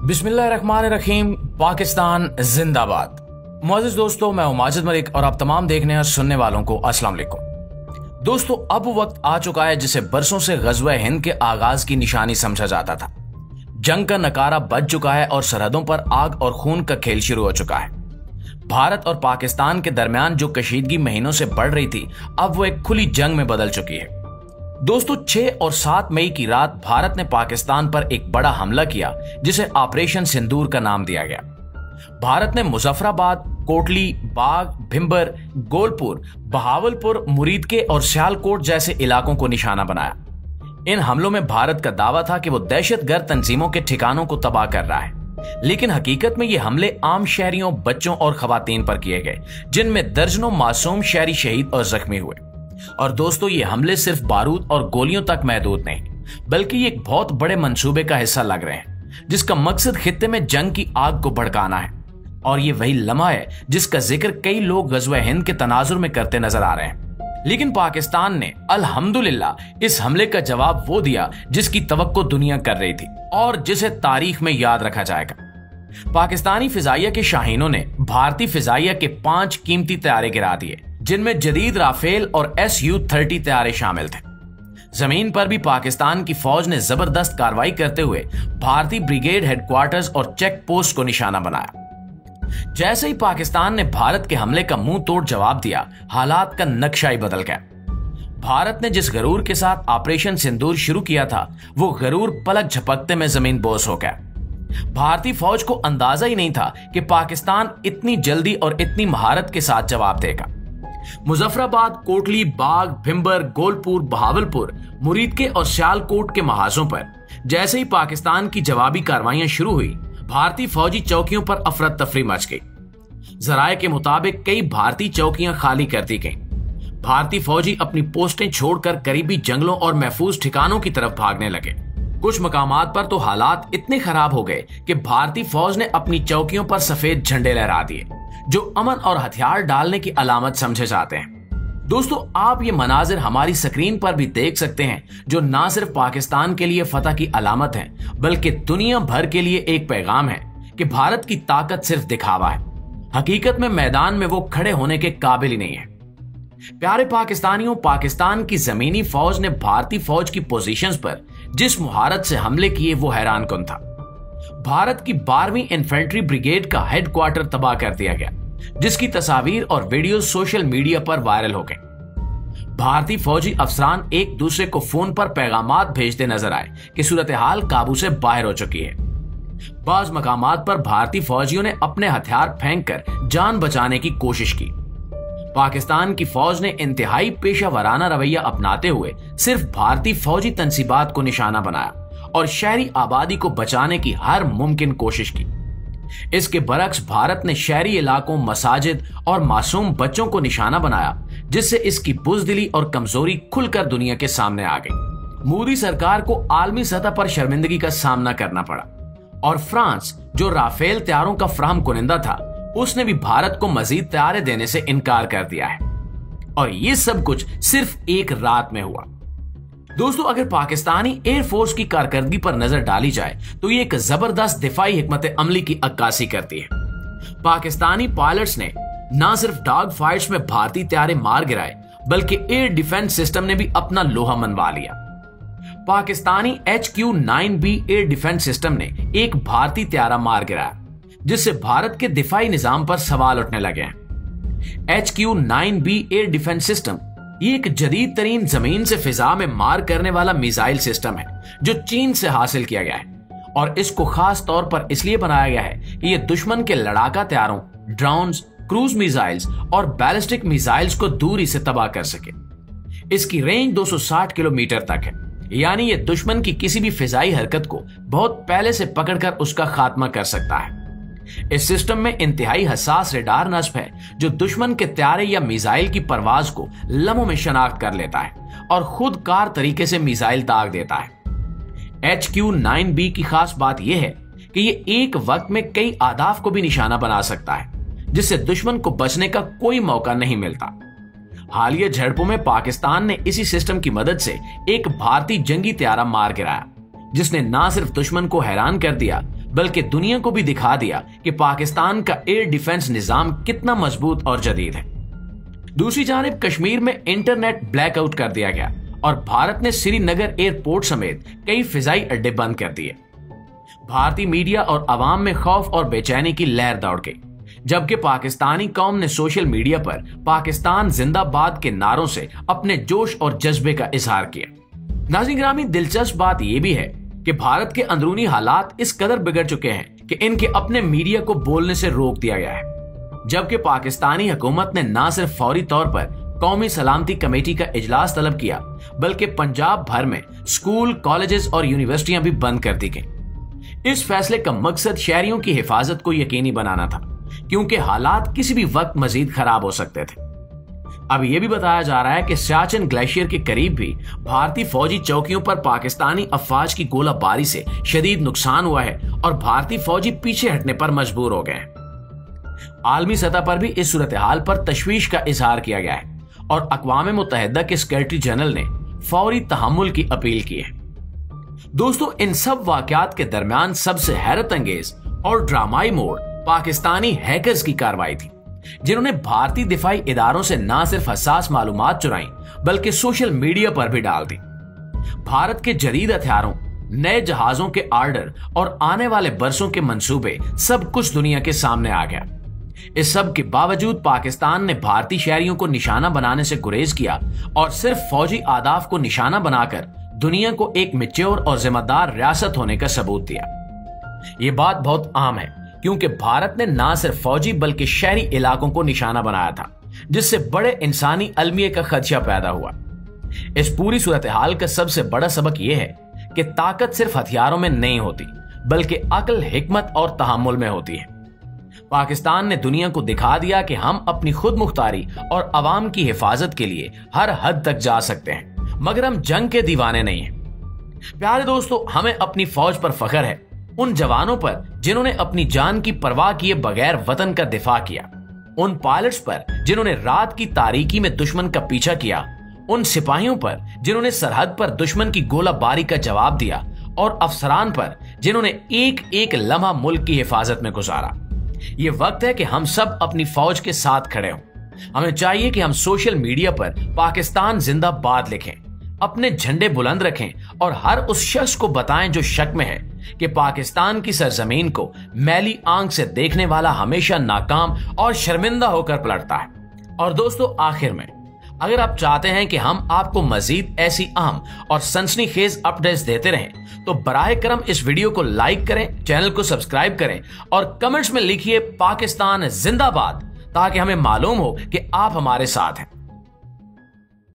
बिस्मिल्लाहिर्रहमानिर्रहीम। पाकिस्तान जिंदाबाद। मुअज़्ज़िज़ दोस्तों, मैं हूं माजिद मलिक और आप तमाम देखने और सुनने वालों को अस्सलाम वालेकुम। दोस्तों, अब वक्त आ चुका है जिसे बरसों से ग़ज़वा हिंद के आगाज की निशानी समझा जाता था। जंग का नकारा बज चुका है और सरहदों पर आग और खून का खेल शुरू हो चुका है। भारत और पाकिस्तान के दरमियान जो कशीदगी महीनों से बढ़ रही थी, अब वो एक खुली जंग में बदल चुकी है। दोस्तों, 6 और 7 मई की रात भारत ने पाकिस्तान पर एक बड़ा हमला किया जिसे ऑपरेशन सिंदूर का नाम दिया गया। भारत ने मुजफ्फराबाद, कोटली, बाग, भिंबर, गोलपुर, बहावलपुर, मुरीदके और सियालकोट जैसे इलाकों को निशाना बनाया। इन हमलों में भारत का दावा था कि वो दहशतगर्द तंजीमों के ठिकानों को तबाह कर रहा है, लेकिन हकीकत में ये हमले आम शहरियों, बच्चों और खवातीन पर किए गए, जिनमें दर्जनों मासूम शहरी शहीद और जख्मी हुए। और दोस्तों, ये हमले सिर्फ बारूद और गोलियों तक महदूद नहीं, बल्कि ये एक बहुत बड़े मंसूबे का हिस्सा लग रहे हैं, जिसका मकसद खित्ते में जंग की आग को भड़काना है। और ये वही लम्हा है जिसका जिक्र कई लोग ग़ज़वा हिंद के तनाजुर में करते नजर आ रहे हैं। लेकिन पाकिस्तान ने अल्हम्दुलिल्लाह इस हमले का जवाब वो दिया जिसकी तवक्को दुनिया कर रही थी और जिसे तारीख में याद रखा जाएगा। पाकिस्तानी फिजाइया के शाहीनों ने भारतीय फिजाइया के 5 कीमती तैयारे गिरा दिए, जिनमें जदीद राफेल और Su-30 तैयारे शामिल थे। जमीन पर भी पाकिस्तान की फौज ने जबरदस्त कार्रवाई करते हुए भारतीय ब्रिगेड हेडक्वार्टर्स और चेक पोस्ट को निशाना बनाया। जैसे ही पाकिस्तान ने भारत के हमले का मुंह तोड़ जवाब दिया, हालात का नक्शा ही बदल गया। भारत ने जिस गरूर के साथ ऑपरेशन सिंदूर शुरू किया था, वो गरूर पलक झपकते में जमीन बोस हो गया। भारतीय फौज को अंदाजा ही नहीं था कि पाकिस्तान इतनी जल्दी और इतनी महारत के साथ जवाब देगा। मुजफ्फराबाद, कोटली, बाग, भिंबर, गोलपुर, बहावलपुर, मुरीदके और सियालकोट के महाजों पर जैसे ही पाकिस्तान की जवाबी कार्रवाइयां शुरू हुई, भारतीय फौजी चौकियों पर अफरा तफरी मच गई। जराये के मुताबिक कई भारतीय चौकियां खाली कर दी गईं। भारतीय फौजी अपनी पोस्टें छोड़कर करीबी जंगलों और महफूज ठिकानों की तरफ भागने लगे। कुछ मकामात पर तो हालात इतने खराब हो गए कि भारतीय फौज ने अपनी चौकियों पर सफेद झंडे लहरा दिए, जो अमन और हथियार डालने की अलामत समझे जाते हैं। दोस्तों, आप ये मनाजिर हमारी स्क्रीन पर भी देख सकते हैं, जो ना सिर्फ पाकिस्तान के लिए फतह की अलामत है, बल्कि दुनिया भर के लिए एक पैगाम है कि भारत की ताकत सिर्फ दिखावा है। हकीकत में मैदान में वो खड़े होने के काबिल ही नहीं है। प्यारे पाकिस्तानियों, पाकिस्तान की जमीनी फौज ने भारतीय फौज की पोजीशंस पर जिस मुहारत से हमले किए वो हैरान कुन था। भारत की 12वीं इन्फेंट्री ब्रिगेड का हेडक्वार्टर तबाह कर दिया गया, जिसकी तस्वीर और वीडियो सोशल मीडिया पर वायरल हो गए। भारतीय फौजी अफसरान एक दूसरे को फोन पर पैगामात भेजते नजर आए कि सूरत हाल काबू से बाहर हो चुकी है। बाज मकामात पर भारतीय फौजियों ने अपने हथियार फेंककर जान बचाने की कोशिश की। पाकिस्तान की फौज ने इंतहाई पेशा वराना रवैया अपनाते हुए सिर्फ भारतीय फौजी तंसीबात को निशाना बनाया और शहरी आबादी को बचाने की हर मुमकिन कोशिश की। इसके बरक्स भारत ने शहरी इलाकों, मसाजिद और मासूम बच्चों को निशाना बनाया, जिससे इसकी बुज़दिली और कमजोरी खुलकर दुनिया के सामने आ गई। मोदी सरकार को आलमी सतह पर शर्मिंदगी का सामना करना पड़ा और फ्रांस, जो राफेल तैयारों का फ्राहम कुनिंदा था, उसने भी भारत को मजीद तैयारे देने से इनकार कर दिया है। और ये सब कुछ सिर्फ एक रात में हुआ। दोस्तों, अगर पाकिस्तानी एयरफोर्स की कारकर्दगी पर नजर डाली जाए तो ये एक जबरदस्त दिफाई हिकमत अमली की अक्कासी करती है। पाकिस्तानी पायलट्स ने न सिर्फ डॉग फाइट्स में भारतीय तैयारे मार गिराए, बल्कि एयर डिफेंस सिस्टम ने भी अपना लोहा मनवा लिया। Pakistani HQ-9B air defence system ने एक भारतीय तैयारा मार गिराया, जिससे भारत के दिफाई निजाम पर सवाल उठने लगे हैं। HQ-9B एयर डिफेंस सिस्टम ये एक जदीद तरीन जमीन से फिजा में मार करने वाला मिसाइल सिस्टम है, जो चीन से हासिल किया गया है। और इसको खास तौर पर इसलिए बनाया गया है कि ये दुश्मन के लड़ाका तैयारों, ड्रोन्स, क्रूज मिसाइल्स और बैलिस्टिक मिसाइल्स को दूरी से तबाह कर सके। इसकी रेंज 260 किलोमीटर तक है, यानी ये दुश्मन की किसी भी फिजाई हरकत को बहुत पहले से पकड़कर उसका खात्मा कर सकता है। इस सिस्टम में इंतहाई हसास रेडार नस्ब है, जो दुश्मन के तैयारे या मिसाइल की परवाज को लम्हों में शनाख्त कर लेता है और खुद कार तरीके से मिसाइल दाग देता है। HQ-9B की खास बात यह है कि ये एक वक्त में कई आदाफ को भी निशाना बना सकता है, जिससे दुश्मन को बचने का कोई मौका नहीं मिलता। हालिया झड़पों में पाकिस्तान ने इसी सिस्टम की मदद से एक भारतीय जंगी तैयारा मार गिराया, जिसने न सिर्फ दुश्मन को हैरान कर दिया, बल्कि दुनिया को भी दिखा दिया कि पाकिस्तान का एयर डिफेंस निजाम कितना मजबूत और जदीद है। दूसरी जानिब कश्मीर में इंटरनेट ब्लैकआउट कर दिया गया और भारत ने श्रीनगर एयरपोर्ट समेत कई फिजाई अड्डे बंद कर दिए। भारतीय मीडिया और अवाम में खौफ और बेचैनी की लहर दौड़ गई, जबकि पाकिस्तानी कौम ने सोशल मीडिया पर पाकिस्तान जिंदाबाद के नारों से अपने जोश और जज्बे का इजहार किया। नाज़रीन गिरामी, दिलचस्प बात यह भी है कि भारत के अंदरूनी हालात इस कदर बिगड़ चुके हैं कि इनके अपने मीडिया को बोलने से रोक दिया गया है, जबकि पाकिस्तानी हुकूमत ने न सिर्फ फौरी तौर पर कौमी सलामती कमेटी का इजलास तलब किया, बल्कि पंजाब भर में स्कूल, कॉलेजेस और यूनिवर्सिटियां भी बंद कर दी गईं। इस फैसले का मकसद शहरियों की हिफाजत को यकीनी बनाना था, क्योंकि हालात किसी भी वक्त मजीद खराब हो सकते थे। अब यह भी बताया जा रहा है कि सियाचिन ग्लेशियर के करीब भी भारतीय फौजी चौकियों पर पाकिस्तानी अफवाज की गोलाबारी से शदीद नुकसान हुआ है और भारतीय फौजी पीछे हटने पर मजबूर हो गए हैं। आलमी सतह पर भी इस सूरत हाल पर तशवीश का इजहार किया गया है और अक़वाम मुत्तहिदा के सेक्रेटरी जनरल ने फौरी तहम्मुल की अपील की है। दोस्तों, इन सब वाकयात के दरमियान सबसे हैरत अंगेज और ड्रामाई मोड़ पाकिस्तानी हैकर्स की कार्रवाई थी, जिन्होंने भारतीय दिफाई इदारों से न सिर्फ हसास मालूमात चुराई बल्कि सोशल मीडिया पर भी डाल दी। भारत के जदीद हथियारों, नए जहाजों के आर्डर और आने वाले बरसों के मंसूबे सब कुछ दुनिया के सामने आ गया। इस सब के बावजूद पाकिस्तान ने भारतीय शहरियों को निशाना बनाने से गुरेज किया और सिर्फ फौजी आदाफ को निशाना बनाकर दुनिया को एक मैच्योर और जिम्मेदार रियासत होने का सबूत दिया। ये बात बहुत आम है, क्योंकि भारत ने न सिर्फ फौजी बल्कि शहरी इलाकों को निशाना बनाया था, जिससे बड़े इंसानी अलमिये का खदशा पैदा हुआ। इस पूरी सूरत हाल का सबसे बड़ा सबक यह है कि ताकत सिर्फ हथियारों में नहीं होती, बल्कि अक्ल, हिकमत और तहम्मुल में होती है। पाकिस्तान ने दुनिया को दिखा दिया कि हम अपनी खुद मुख्तारी और अवाम की हिफाजत के लिए हर हद तक जा सकते हैं, मगर हम जंग के दीवाने नहीं हैं। प्यारे दोस्तों, हमें अपनी फौज पर फख्र है, उन जवानों पर जिन्होंने अपनी जान की परवाह किए बगैर वतन का दिफा किया, उन पायलट्स पर जिन्होंने रात की तारीकी में दुश्मन का पीछा किया, उन सिपाहियों पर जिन्होंने सरहद पर दुश्मन की गोलाबारी का जवाब दिया, और अफसरान पर जिन्होंने एक एक लम्हा मुल्क की हिफाजत में गुजारा। ये वक्त है कि हम सब अपनी फौज के साथ खड़े हों। हमें चाहिए कि हम सोशल मीडिया पर पाकिस्तान जिंदाबाद लिखें, अपने झंडे बुलंद रखें और हर उस शख्स को बताएं जो शक में है कि पाकिस्तान की सरजमीन को मैली आंख से देखने वाला हमेशा नाकाम और शर्मिंदा होकर पलटता है। और दोस्तों, आखिर में अगर आप चाहते हैं कि हम आपको मजीद ऐसी अहम और सनसनीखेज अपडेट्स देते रहें, तो बराए करम इस वीडियो को लाइक करें, चैनल को सब्सक्राइब करें और कमेंट्स में लिखिए पाकिस्तान जिंदाबाद, ताकि हमें मालूम हो कि आप हमारे साथ हैं।